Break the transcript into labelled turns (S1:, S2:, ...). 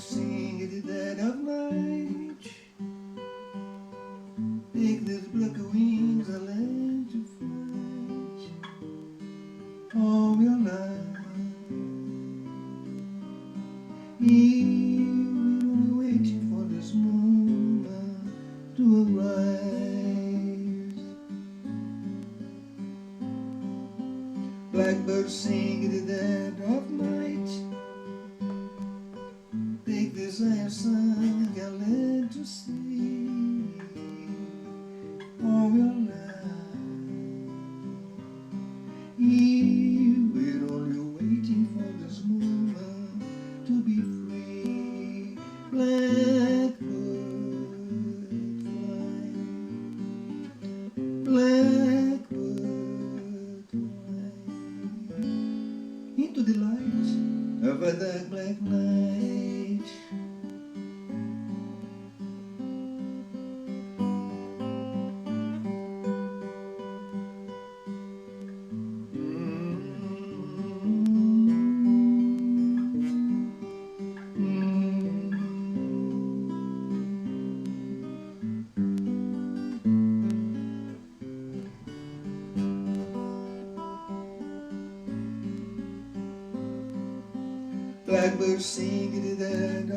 S1: sing at the dead of night. Take these black wings and learn to fly all your life. Here we're waiting for this moment to arise. Blackbirds sing at the dead of night. Take this iron sun and learn to sleep all your life. Here we're only waiting for this moment to be free. Blackbird fly, blackbird fly into the light of a dark black night. Blackbirds sing at the dead